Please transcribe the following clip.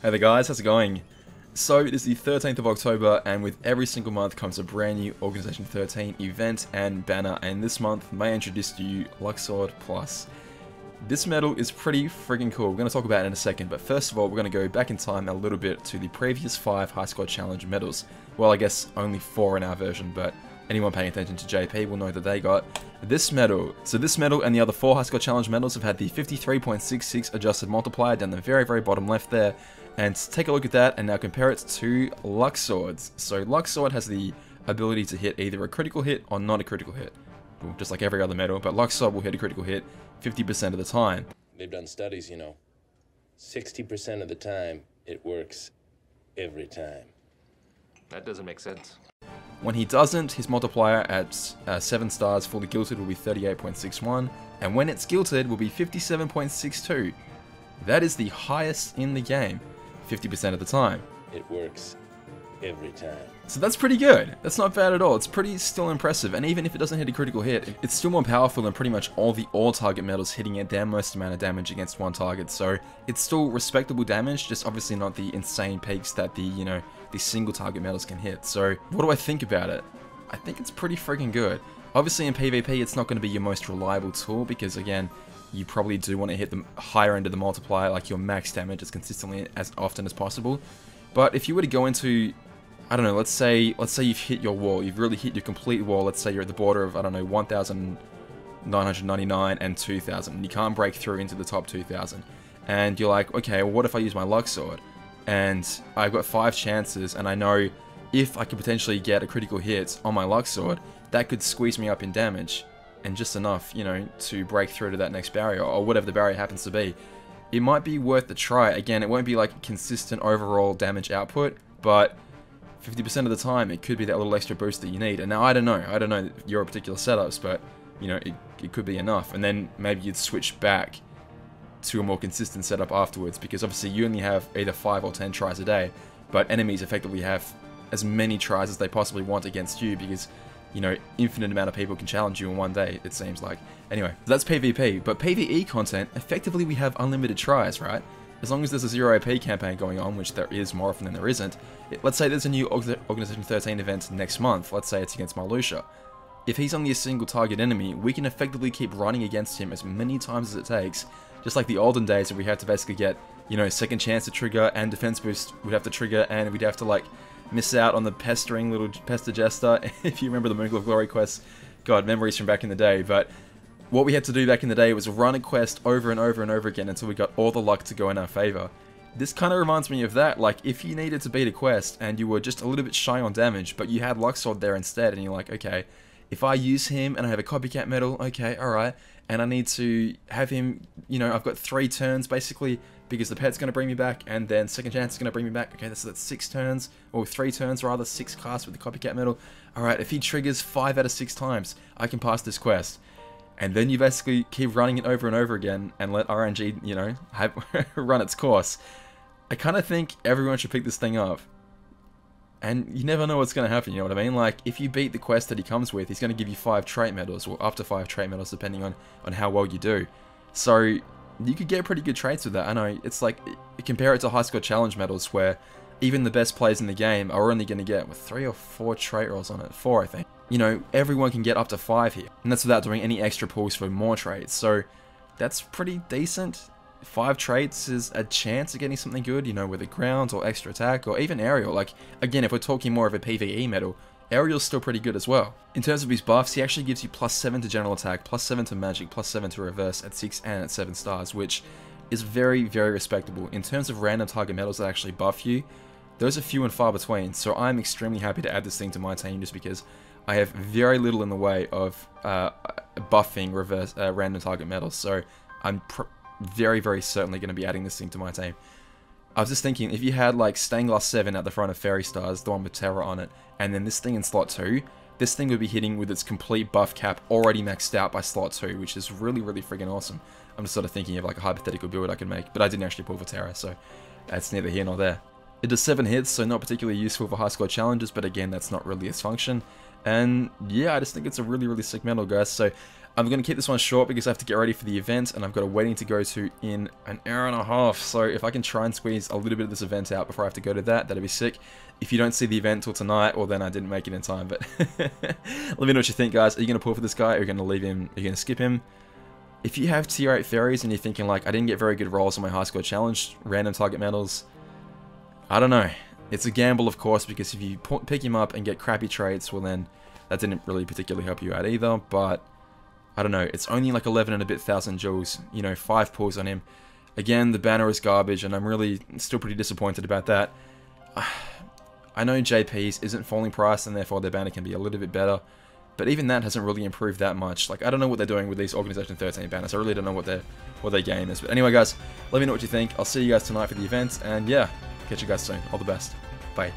Hey there guys, how's it going? So it is the 13th of October, and with every single month comes a brand new Organization 13 event and banner, and this month may introduce to you Luxord Plus. This medal is pretty friggin' cool. We're going to talk about it in a second, but first of all we're going to go back in time a little bit to the previous 5 High Squad Challenge medals. Well, I guess only 4 in our version, but anyone paying attention to JP will know that they got this medal. So this medal and the other 4 High Squad Challenge medals have had the 53.66 adjusted multiplier down the very bottom left there. And take a look at that and now compare it to Luxord's. So Luxord has the ability to hit either a critical hit or not a critical hit. Well, just like every other medal, but Luxord will hit a critical hit 50% of the time. They've done studies, 60% of the time it works every time. That doesn't make sense. When he doesn't, his multiplier at 7 stars fully gilted will be 38.61, and when it's gilted will be 57.62. That is the highest in the game, 50% of the time. It works every time. So that's pretty good. That's not bad at all. It's pretty still impressive, and even if it doesn't hit a critical hit, it's still more powerful than pretty much all the all-target medals hitting at their most amount of damage against one target. So it's still respectable damage, just obviously not the insane peaks that the single target medals can hit. So what do I think about it? I think it's pretty freaking good. Obviously in PvP it's not going to be your most reliable tool because again, you probably do want to hit the higher end of the multiplier, like your max damage as consistently as often as possible. But if you were to go into, I don't know, let's say you've hit your wall, you've really hit your complete wall, let's say you're at the border of, I don't know, 1,999 and 2,000, and you can't break through into the top 2,000. And you're like, okay, well, what if I use my Luxord? And I've got 5 chances, and I know if I could potentially get a critical hit on my Luxord, that could squeeze me up in damage. And just enough, to break through to that next barrier, or whatever the barrier happens to be. It might be worth the try. Again, it won't be like consistent overall damage output, but 50% of the time, it could be that little extra boost that you need. And now, I don't know your particular setups, but, it could be enough. And then maybe you'd switch back to a more consistent setup afterwards, because obviously you only have either 5 or 10 tries a day, but enemies effectively have as many tries as they possibly want against you, because infinite amount of people can challenge you in one day, it seems like. Anyway, that's PvP, but PvE content, effectively we have unlimited tries, right? As long as there's a 0 AP campaign going on, which there is more often than there isn't. Let's say there's a new Organization 13 event next month, let's say it's against Marluxia. If he's only a single target enemy, we can effectively keep running against him as many times as it takes, just like the olden days where we had to basically get, second chance to trigger and defense boost would have to trigger, and we'd have to like miss out on the pestering little pester jester. If you remember the Moonglove Glory quests, god, memories from back in the day. But what we had to do back in the day was run a quest over and over and over again until we got all the luck to go in our favor. This kind of reminds me of that. Like, if you needed to beat a quest and you were just a little bit shy on damage, but you had Luxord there instead, and you're like, okay, if I use him and I have a copycat medal, okay, alright, and I need to have him, I've got 3 turns basically, because the pet's going to bring me back, and then second chance is going to bring me back. Okay, so that's 6 turns, or 3 turns rather, 6 casts with the copycat medal. Alright, if he triggers 5 out of 6 times, I can pass this quest. And then you basically keep running it over and over again, and let RNG, run its course. I kind of think everyone should pick this thing up. And you never know what's going to happen, you know what I mean? Like, if you beat the quest that he comes with, he's going to give you 5 trait medals, or up to 5 trait medals, depending on how well you do. So you could get pretty good traits with that. I know, it's like, compare it to High Squad Challenge medals, where even the best players in the game are only going to get, 3 or 4 trait rolls on it. 4, I think. Everyone can get up to 5 here. And that's without doing any extra pulls for more traits. So that's pretty decent. 5 traits is a chance of getting something good, with the ground or extra attack or even aerial. Like, again, if we're talking more of a PvE medal, aerial's still pretty good as well. In terms of his buffs, he actually gives you +7 to general attack, +7 to magic, +7 to reverse at 6 and at 7 stars, which is very respectable. In terms of random target medals that actually buff you, those are few and far between, so I'm extremely happy to add this thing to my team just because I have very little in the way of buffing reverse random target medals, so I'm very certainly going to be adding this thing to my team. I was just thinking, if you had like Stained Glass 7 at the front of Fairy Stars, the one with Terror on it, and then this thing in slot 2, this thing would be hitting with its complete buff cap already maxed out by slot 2, which is really friggin' awesome. I'm just sort of thinking of like a hypothetical build I could make, but I didn't actually pull for Terror, so that's neither here nor there. It does 7 hits, so not particularly useful for high score challenges, but again, that's not really its function. And yeah, I just think it's a really sick medal, guys. So I'm going to keep this one short because I have to get ready for the event, and I've got a wedding to go to in an hour and a half. So if I can try and squeeze a little bit of this event out before I have to go to that, that'd be sick. If you don't see the event till tonight, well then I didn't make it in time. But let me know what you think, guys. Are you going to pull for this guy, or are you going to leave him? Are you going to skip him? If you have tier 8 fairies and you're thinking like, I didn't get very good rolls on my high score challenge, random target medals, I don't know. It's a gamble, of course, because if you pick him up and get crappy traits, well then that didn't really particularly help you out either. But I don't know, it's only like 11 and a bit thousand jewels, you know, 5 pulls on him. Again, the banner is garbage, and I'm really still pretty disappointed about that. I know JP's isn't falling price, and therefore their banner can be a little bit better, but even that hasn't really improved that much. Like, I don't know what they're doing with these Organization 13 banners. I really don't know what their game is. But anyway, guys, let me know what you think. I'll see you guys tonight for the event, and yeah, catch you guys soon. All the best. Bye.